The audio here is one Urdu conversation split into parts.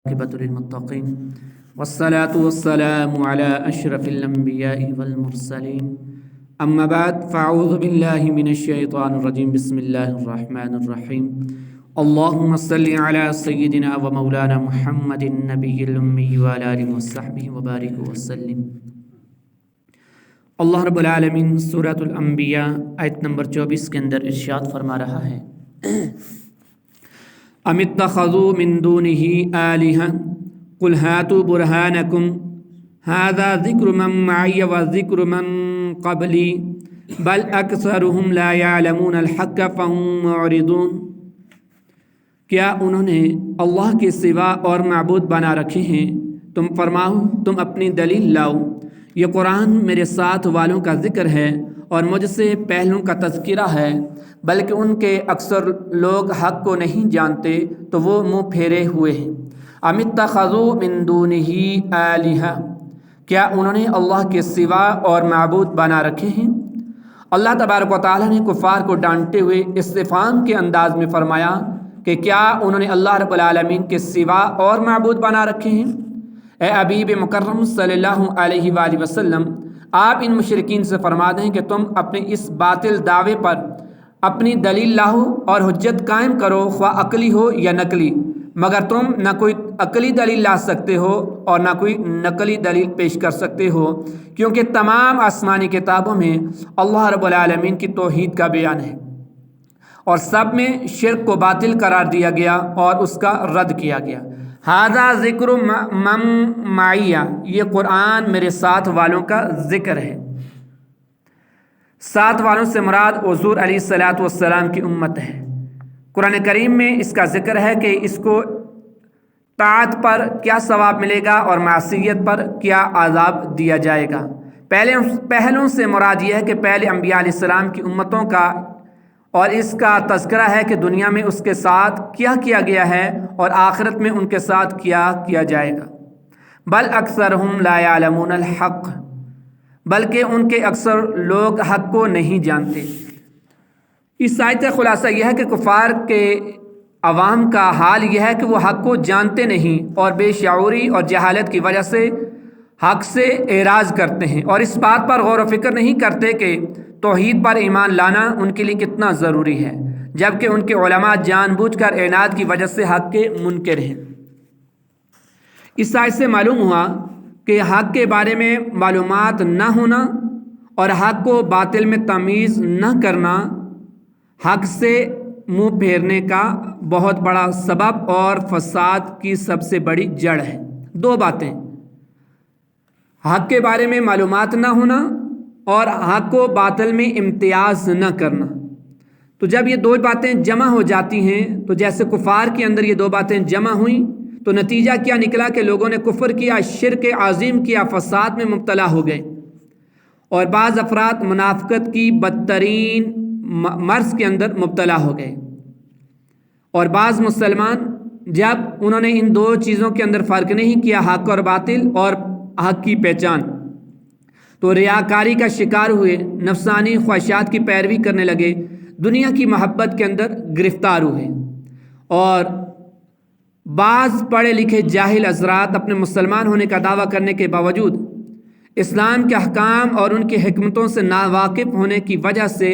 عاقبۃ للمتقین والصلاة والسلام علی اشرف الانبیاء والمرسلین اما بعد فاعوذ باللہ من الشیطان الرجیم بسم اللہ الرحمن الرحیم اللہم صلی علی سیدنا و مولانا محمد النبی الامی وعلی آلہ وصحبہ وبارک وسلم۔ اللہ رب العالمین سورۃ الانبیاء آیت نمبر 24 کے اندر ارشاد فرما رہا ہے ام اتخذوا من دونه آلہہ قل ہاتوا برہانکم ھذا ذکر من معی وذکر من قبلی بل اکثرهم لا یعلمون الحق فهم معرضون۔ کیا انہوں نے اللہ کے سوا اور معبود بنا رکھے ہیں؟ تم فرماؤ تم اپنی دلیل لاؤ۔ یہ قرآن میرے ساتھ والوں کا ذکر ہے اور مجھ سے پہلوں کا تذکرہ ہے، بلکہ ان کے اکثر لوگ حق کو نہیں جانتے تو وہ منہ پھیرے ہوئے ہیں۔ ام اتخذوا من دونہ آلہہ، کیا انہوں نے اللہ کے سوا اور معبود بنا رکھے ہیں؟ اللہ تبارک و تعالیٰ نے کفار کو ڈانٹتے ہوئے استفہام کے انداز میں فرمایا کہ کیا انہوں نے اللہ رب العالمین کے سوا اور معبود بنا رکھے ہیں؟ اے حبیب مکرم صلی اللہ علیہ وآلہ وسلم، آپ ان مشرکین سے فرما دیں کہ تم اپنے اس باطل دعوے پر اپنی دلیل لاؤ اور حجت قائم کرو، خواہ عقلی ہو یا نقلی، مگر تم نہ کوئی عقلی دلیل لا سکتے ہو اور نہ کوئی نقلی دلیل پیش کر سکتے ہو، کیونکہ تمام آسمانی کتابوں میں اللہ رب العالمین کی توحید کا بیان ہے اور سب میں شرک کو باطل قرار دیا گیا اور اس کا رد کیا گیا۔ ھذا ذکر من معی، یہ قرآن میرے ساتھ والوں کا ذکر ہے۔ ساتھ والوں سے مراد حضور علیہ الصلاۃ والسلام کی امت ہے۔ قرآن کریم میں اس کا ذکر ہے کہ اس کو طاعت پر کیا ثواب ملے گا اور معصیت پر کیا عذاب دیا جائے گا۔ پہلوں سے مراد یہ ہے کہ پہلے انبیاء علیہ السلام کی امتوں کا، اور اس کا تذکرہ ہے کہ دنیا میں اس کے ساتھ کیا کیا گیا ہے اور آخرت میں ان کے ساتھ کیا کیا جائے گا۔ بل اکثرہم لا یعلمون الحق، بلکہ ان کے اکثر لوگ حق کو نہیں جانتے۔ اس آیت کا خلاصہ یہ ہے کہ کفار کے عوام کا حال یہ ہے کہ وہ حق کو جانتے نہیں اور بے شعوری اور جہالت کی وجہ سے حق سے اعراض کرتے ہیں، اور اس بات پر غور و فکر نہیں کرتے کہ توحید پر ایمان لانا ان کے لیے کتنا ضروری ہے، جبکہ ان کے علماء جان بوجھ کر عناد کی وجہ سے حق کے منکر ہیں۔ اس آیت سے معلوم ہوا کہ حق کے بارے میں معلومات نہ ہونا اور حق کو باطل میں تمیز نہ کرنا حق سے منہ پھیرنے کا بہت بڑا سبب اور فساد کی سب سے بڑی جڑ ہے۔ دو باتیں، حق کے بارے میں معلومات نہ ہونا اور حق کو باطل میں امتیاز نہ کرنا۔ تو جب یہ دو باتیں جمع ہو جاتی ہیں، تو جیسے کفار کے اندر یہ دو باتیں جمع ہوئیں تو نتیجہ کیا نکلا کہ لوگوں نے کفر کیا، شرک عظیم کیا، فساد میں مبتلا ہو گئے، اور بعض افراد منافقت کی بدترین مرض کے اندر مبتلا ہو گئے، اور بعض مسلمان جب انہوں نے ان دو چیزوں کے اندر فرق نہیں کیا، حق اور باطل اور حق کی پہچان، تو ریاکاری کا شکار ہوئے، نفسانی خواہشات کی پیروی کرنے لگے، دنیا کی محبت کے اندر گرفتار ہوئے، اور بعض پڑھے لکھے جاہل حضرات اپنے مسلمان ہونے کا دعویٰ کرنے کے باوجود اسلام کے احکام اور ان کی حکمتوں سے ناواقف ہونے کی وجہ سے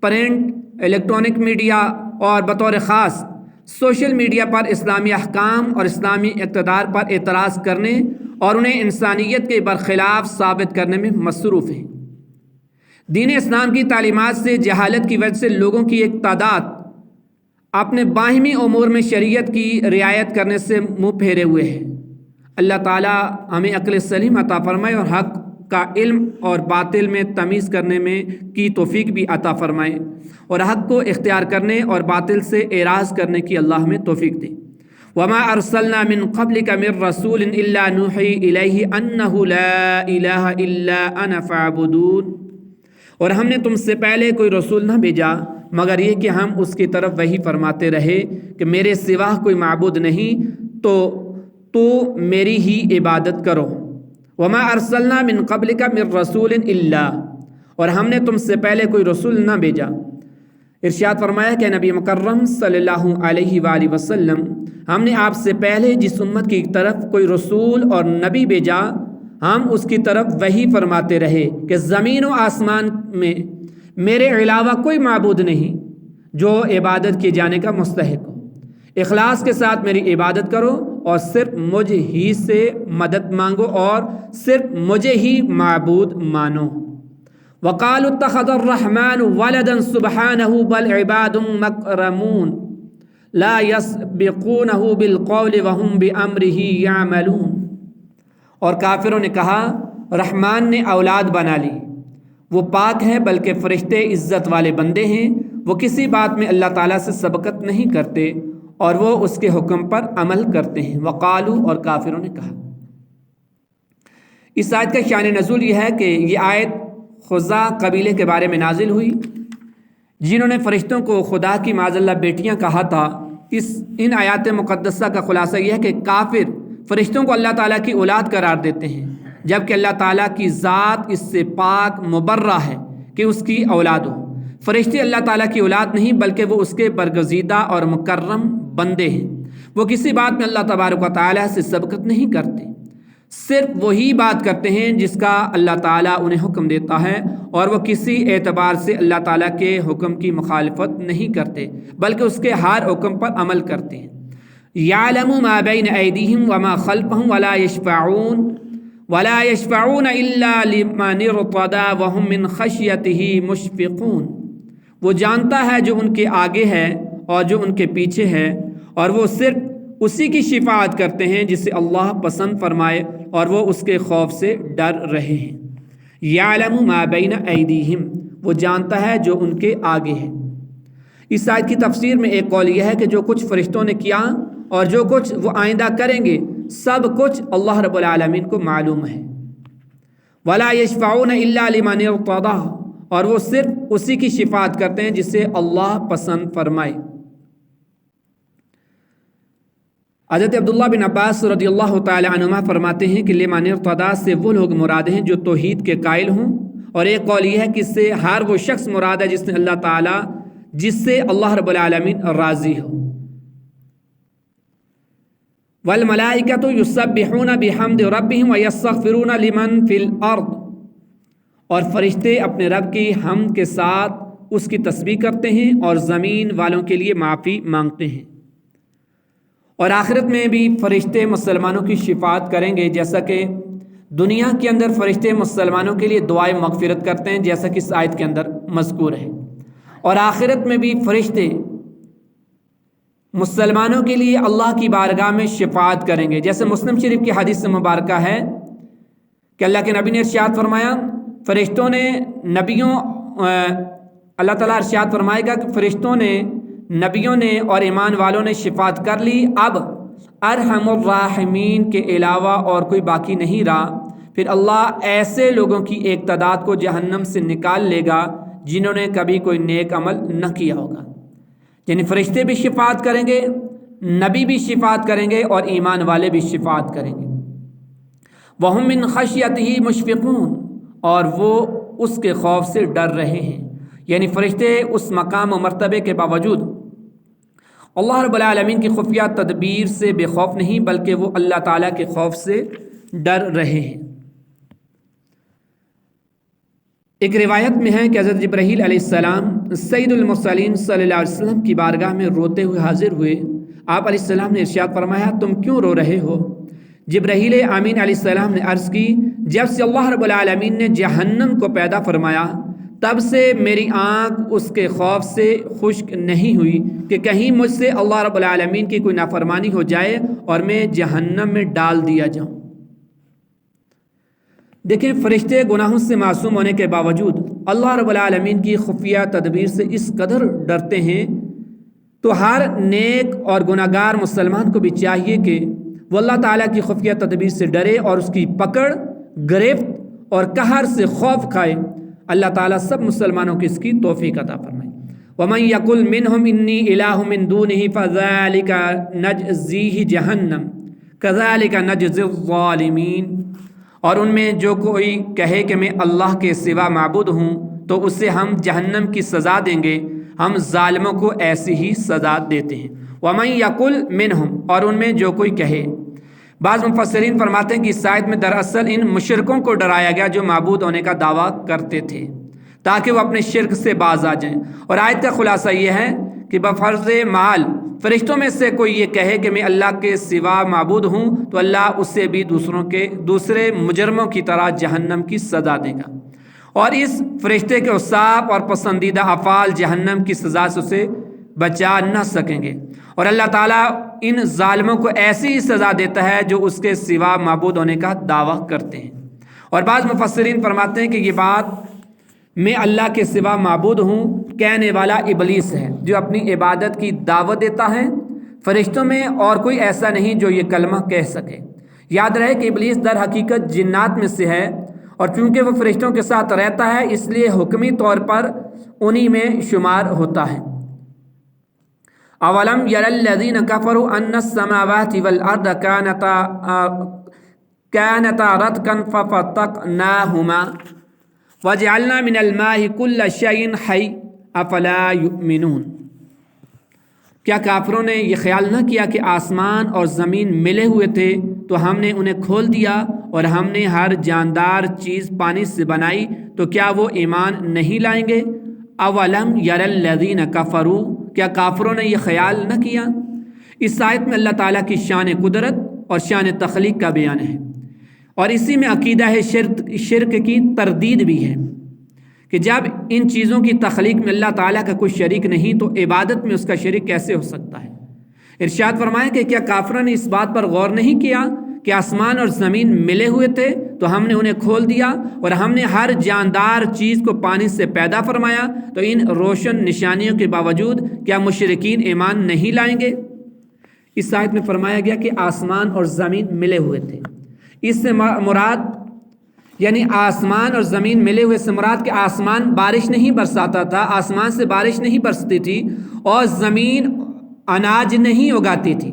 پرنٹ، الیکٹرانک میڈیا اور بطور خاص سوشل میڈیا پر اسلامی احکام اور اسلامی اقتدار پر اعتراض کرنے اور انہیں انسانیت کے برخلاف ثابت کرنے میں مصروف ہیں۔ دین اسلام کی تعلیمات سے جہالت کی وجہ سے لوگوں کی ایک تعداد اپنے باہمی امور میں شریعت کی رعایت کرنے سے منہ پھیرے ہوئے ہیں۔ اللہ تعالیٰ ہمیں عقل سلیم عطا فرمائے اور حق کا علم اور باطل میں تمیز کرنے میں کی توفیق بھی عطا فرمائے، اور حق کو اختیار کرنے اور باطل سے اعراض کرنے کی اللہ ہمیں توفیق دے۔ وما ارسلنا من قبلک من رسول الا نوحی الیہ انہ لا الہ الا انا فاعبدون، اور ہم نے تم سے پہلے کوئی رسول نہ بھیجا مگر یہ کہ ہم اس کی طرف وحی فرماتے رہے کہ میرے سوا کوئی معبود نہیں، تو میری ہی عبادت کرو۔ وما ارسلنا من قبلک من رسول الا، اور ہم نے تم سے پہلے کوئی رسول نہ بھیجا ارشاد فرمایا کہ نبی مکرم صلی اللہ علیہ وآلہ وسلم ہم نے آپ سے پہلے جس امت کی طرف کوئی رسول اور نبی بھیجا ہم اس کی طرف وحی فرماتے رہے کہ زمین و آسمان میں میرے علاوہ کوئی معبود نہیں جو عبادت کیے جانے کا مستحق ہو، اخلاص کے ساتھ میری عبادت کرو اور صرف مجھ ہی سے مدد مانگو اور صرف مجھے ہی معبود مانو۔ وقالوا اتخذ الرحمن ولدا سبحانه بل عباد مکرمون لا يسبقونه بالقول وهم بأمره يعملون۔ اور کافروں نے کہا رحمان نے اولاد بنا لی، وہ پاک ہے بلکہ فرشتے عزت والے بندے ہیں، وہ کسی بات میں اللہ تعالیٰ سے سبقت نہیں کرتے اور وہ اس کے حکم پر عمل کرتے ہیں۔ وقالو، اور کافروں نے کہا۔ اس آیت کا شان نزول یہ ہے کہ یہ آیت خزاع قبیلے کے بارے میں نازل ہوئی جنہوں نے فرشتوں کو خدا کی معاذ اللہ بیٹیاں کہا تھا۔ ان آیات مقدسہ کا خلاصہ یہ ہے کہ کافر فرشتوں کو اللہ تعالیٰ کی اولاد قرار دیتے ہیں، جبکہ اللہ تعالیٰ کی ذات اس سے پاک مبرہ ہے کہ اس کی اولاد ہو۔ فرشتے اللہ تعالیٰ کی اولاد نہیں بلکہ وہ اس کے برگزیدہ اور مکرم بندے ہیں، وہ کسی بات میں اللہ تبارک و تعالیٰ سے سبقت نہیں کرتے، صرف وہی بات کرتے ہیں جس کا اللہ تعالیٰ انہیں حکم دیتا ہے، اور وہ کسی اعتبار سے اللہ تعالیٰ کے حکم کی مخالفت نہیں کرتے بلکہ اس کے ہر حکم پر عمل کرتے ہیں۔ یعلم ما بین ایدیہم وما خلفہم ولا یشفعون الا لمن ارتضی وہم من خشیتہ مشفقون۔ وہ جانتا ہے جو ان کے آگے ہے اور جو ان کے پیچھے ہے، اور وہ صرف اسی کی شفاعت کرتے ہیں جسے اللہ پسند فرمائے اور وہ اس کے خوف سے ڈر رہے ہیں۔ یعلم ما بین ایدیہم، وہ جانتا ہے جو ان کے آگے ہے۔ اس آیت کی تفسیر میں ایک قول یہ ہے کہ جو کچھ فرشتوں نے کیا اور جو کچھ وہ آئندہ کریں گے سب کچھ اللہ رب العالمین کو معلوم ہے۔ ولا یشفعون الا لمن ارتضی، اور وہ صرف اسی کی شفاعت کرتے ہیں جسے اللہ پسند فرمائے۔ حضرت عبداللہ بن عباس رضی اللہ تعالی عنہما فرماتے ہیں کہ لمن ارتضی سے وہ لوگ مراد ہیں جو توحید کے قائل ہوں، اور ایک قول یہ ہے کہ اس سے ہر وہ شخص مراد ہے جس سے اللہ رب العالمین راضی ہو۔ والملائکۃ یسبحون بحمد ربہم ویستغفرون لمن فی الارض، اور فرشتے اپنے رب کی حمد کے ساتھ اس کی تسبیح کرتے ہیں اور زمین والوں کے لیے معافی مانگتے ہیں۔ اور آخرت میں بھی فرشتے مسلمانوں کی شفاعت کریں گے، جیسا کہ دنیا کے اندر فرشتے مسلمانوں کے لیے دعائے مغفرت کرتے ہیں جیسا کہ اس آیت کے اندر مذکور ہے، اور آخرت میں بھی فرشتے مسلمانوں کے لیے اللہ کی بارگاہ میں شفاعت کریں گے، جیسے مسلم شریف کی حدیث مبارکہ ہے کہ اللہ کے نبی نے ارشاد فرمایا فرشتوں نے اللہ تعالیٰ ارشاد فرمائے گا کہ فرشتوں نے، نبیوں نے اور ایمان والوں نے شفاعت کر لی، اب ارحم الراحمین کے علاوہ اور کوئی باقی نہیں رہا۔ پھر اللہ ایسے لوگوں کی ایک تعداد کو جہنم سے نکال لے گا جنہوں نے کبھی کوئی نیک عمل نہ کیا ہوگا۔ یعنی فرشتے بھی شفاعت کریں گے، نبی بھی شفاعت کریں گے اور ایمان والے بھی شفاعت کریں گے۔ وَهُم مِّن خَشْيَتِهِ مُشْفِقُونَ، اور وہ اس کے خوف سے ڈر رہے ہیں۔ یعنی فرشتے اس مقام و مرتبے کے باوجود اللہ رب العالمین کی خفیہ تدبیر سے بے خوف نہیں بلکہ وہ اللہ تعالیٰ کے خوف سے ڈر رہے ہیں۔ ایک روایت میں ہے کہ حضرت جبرائیل علیہ السلام سید المرسلین صلی اللہ علیہ وسلم کی بارگاہ میں روتے ہوئے حاضر ہوئے۔ آپ علیہ السلام نے ارشاد فرمایا تم کیوں رو رہے ہو؟ جبرائیل امین علیہ السلام نے عرض کی جب سے اللہ رب العالمین نے جہنم کو پیدا فرمایا تب سے میری آنکھ اس کے خوف سے خشک نہیں ہوئی کہ کہیں مجھ سے اللہ رب العالمین کی کوئی نافرمانی ہو جائے اور میں جہنم میں ڈال دیا جاؤں۔ دیکھیں فرشتے گناہوں سے معصوم ہونے کے باوجود اللہ رب العالمین کی خفیہ تدبیر سے اس قدر ڈرتے ہیں، تو ہر نیک اور گناہگار مسلمان کو بھی چاہیے کہ وہ اللہ تعالیٰ کی خفیہ تدبیر سے ڈرے اور اس کی پکڑ، گرفت اور قہر سے خوف کھائے۔ اللہ تعالیٰ سب مسلمانوں کی اس کی توفیق عطا فرمائے۔ وَمَن يَقُلْ مِنْهُمْ إِنِّي إِلَٰهٌ مِّن دُونِهِ فَذَلِكَ نَجْزِيهِ جَهَنَّمَ كَذَلِكَ نَجْزِي الظَّالِمِينَ، اور ان میں جو کوئی کہے کہ میں اللہ کے سوا معبود ہوں تو اسے ہم جہنم کی سزا دیں گے، ہم ظالموں کو ایسی ہی سزا دیتے ہیں۔ وَمَن یقل منہم، اور ان میں جو کوئی کہے۔ بعض مفسرین فرماتے ہیں کہ اس آیت میں دراصل ان مشرکوں کو ڈرایا گیا جو معبود ہونے کا دعویٰ کرتے تھے، تاکہ وہ اپنے شرک سے باز آ جائیں۔ اور آیت کا خلاصہ یہ ہے کہ بفرض محال فرشتوں میں سے کوئی یہ کہے کہ میں اللہ کے سوا معبود ہوں، تو اللہ اسے بھی دوسرے مجرموں کی طرح جہنم کی سزا دے گا، اور اس فرشتے کے اوصاف اور پسندیدہ افعال جہنم کی سزا سے اسے بچا نہ سکیں گے۔ اور اللہ تعالیٰ ان ظالموں کو ایسی ہی سزا دیتا ہے جو اس کے سوا معبود ہونے کا دعویٰ کرتے ہیں۔ اور بعض مفسرین فرماتے ہیں کہ یہ بات میں اللہ کے سوا معبود ہوں کہنے والا ابلیس ہے، جو اپنی عبادت کی دعوت دیتا ہے۔ فرشتوں میں اور کوئی ایسا نہیں جو یہ کلمہ کہہ سکے۔ یاد رہے کہ ابلیس در حقیقت جنات میں سے ہے، اور چونکہ وہ فرشتوں کے ساتھ رہتا ہے اس لیے حکمی طور پر انہی میں شمار ہوتا ہے۔ اولم یر الذین کفروا ان السماوات والارض كانتا رتقا ففتقناهما وجعلنا من الماء كل شيء حي افلا یؤمنون۔ کیا کافروں نے یہ خیال نہ کیا کہ آسمان اور زمین ملے ہوئے تھے تو ہم نے انہیں کھول دیا اور ہم نے ہر جاندار چیز پانی سے بنائی، تو کیا وہ ایمان نہیں لائیں گے؟ اولم یر الذین کفروا، کیا کافروں نے یہ خیال نہ کیا؟ اس آیت میں اللہ تعالیٰ کی شان قدرت اور شان تخلیق کا بیان ہے، اور اسی میں عقیدہ ہے شرک کی تردید بھی ہے کہ جب ان چیزوں کی تخلیق میں اللہ تعالیٰ کا کوئی شریک نہیں تو عبادت میں اس کا شریک کیسے ہو سکتا ہے۔ ارشاد فرمائیں کہ کیا کافروں نے اس بات پر غور نہیں کیا کہ آسمان اور زمین ملے ہوئے تھے تو ہم نے انہیں کھول دیا اور ہم نے ہر جاندار چیز کو پانی سے پیدا فرمایا، تو ان روشن نشانیوں کے باوجود کیا مشرکین ایمان نہیں لائیں گے؟ اس آیت میں فرمایا گیا کہ آسمان اور زمین ملے ہوئے تھے، اس سے مراد یعنی آسمان اور زمین ملے ہوئے سے مراد کہ آسمان بارش نہیں برساتا تھا، آسمان سے بارش نہیں برستی تھی، اور زمین اناج نہیں اگاتی تھی،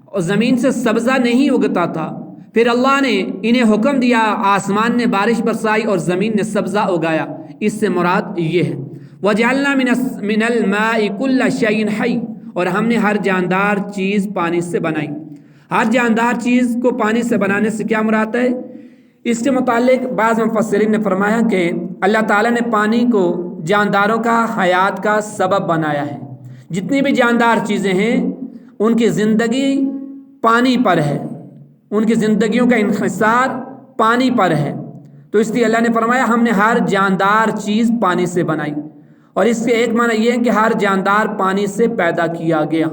اور زمین سے سبزہ نہیں اگتا تھا۔ پھر اللہ نے انہیں حکم دیا، آسمان نے بارش برسائی اور زمین نے سبزہ اگایا، اس سے مراد یہ ہے۔ وَجَعَلْنَا مِنَ الْمَاءِ كُلَّ شَيْءٍ حَيٍّ، اور ہم نے ہر جاندار چیز پانی سے بنائی۔ ہر جاندار چیز کو پانی سے بنانے سے کیا مراد ہے؟ اس کے متعلق بعض مفسرین نے فرمایا کہ اللہ تعالیٰ نے پانی کو جانداروں کا حیات کا سبب بنایا ہے۔ جتنی بھی جاندار چیزیں ہیں ان کی زندگی پانی پر ہے، ان کی زندگیوں کا انحصار پانی پر ہے، تو اس لیے اللہ نے فرمایا ہم نے ہر جاندار چیز پانی سے بنائی، اور اس کے ایک معنی یہ ہے کہ ہر جاندار پانی سے پیدا کیا گیا۔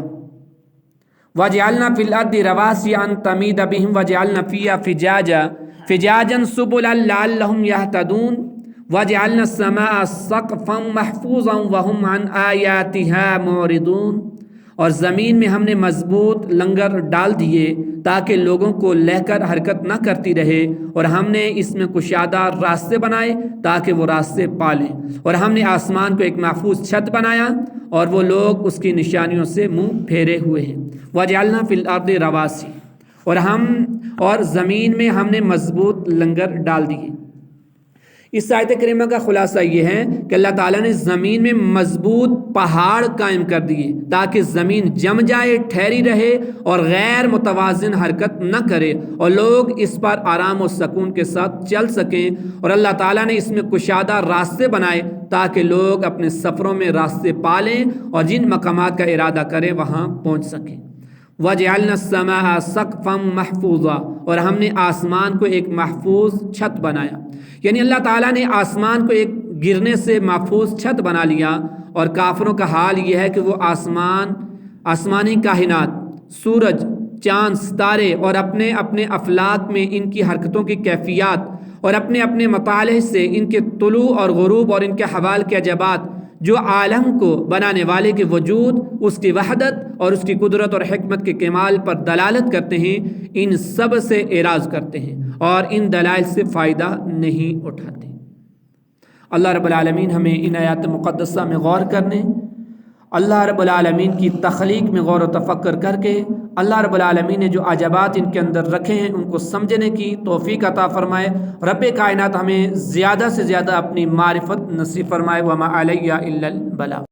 وَجَعَلْنَا فِي الْأَرْضِ رَوَاسِيَ أَن تَمِيدَ بِهِمْ وَجَعَلْنَا فِيهَا فِجَاجًا سُبُلًا لَعَلَّهُمْ يَهْتَدُونَ وَجَعَلْنَا السَّمَاءَ سَقْفًا مَحْفُوظًا وَهُمْ عَنْ آيَاتِهَا مُعْرِضُونَ، اور زمین میں ہم نے مضبوط لنگر ڈال دیے تاکہ لوگوں کو لہ کر حرکت نہ کرتی رہے، اور ہم نے اس میں کشادہ راستے بنائے تاکہ وہ راستے پالیں، اور ہم نے آسمان کو ایک محفوظ چھت بنایا اور وہ لوگ اس کی نشانیوں سے منہ پھیرے ہوئے ہیں۔ وَجَعَلْنَا فِي الْأَرْضِ رَوَاسِيَ، اور زمین میں ہم نے مضبوط لنگر ڈال دیے۔ اس آیت کریمہ کا خلاصہ یہ ہے کہ اللہ تعالیٰ نے زمین میں مضبوط پہاڑ قائم کر دیے تاکہ زمین جم جائے، ٹھہری رہے اور غیر متوازن حرکت نہ کرے، اور لوگ اس پر آرام و سکون کے ساتھ چل سکیں، اور اللہ تعالیٰ نے اس میں کشادہ راستے بنائے تاکہ لوگ اپنے سفروں میں راستے پالیں اور جن مقامات کا ارادہ کریں وہاں پہنچ سکیں۔ وَجَعَلْنَا السَّمَاءَ سَقْفًا مَحْفُوظًا، اور ہم نے آسمان کو ایک محفوظ چھت بنایا، یعنی اللہ تعالیٰ نے آسمان کو ایک گرنے سے محفوظ چھت بنا لیا۔ اور کافروں کا حال یہ ہے کہ وہ آسمانی کائنات، سورج، چاند، ستارے اور اپنے اپنے افلاک میں ان کی حرکتوں کی کیفیات اور اپنے اپنے مطالعے سے ان کے طلوع اور غروب اور ان کے حوال کے عجبات جو عالم کو بنانے والے کے وجود، اس کی وحدت اور اس کی قدرت اور حکمت کے کمال پر دلالت کرتے ہیں، ان سب سے اعراض کرتے ہیں اور ان دلائل سے فائدہ نہیں اٹھاتے۔ اللہ رب العالمین ہمیں ان آیات مقدسہ میں غور کرنے، اللہ رب العالمین کی تخلیق میں غور و تفکر کر کے اللہ رب العالمین نے جو عجبات ان کے اندر رکھے ہیں ان کو سمجھنے کی توفیق عطا فرمائے۔ رب کائنات ہمیں زیادہ سے زیادہ اپنی معرفت نصیب فرمائے۔ وما علیہ الا البلاغ۔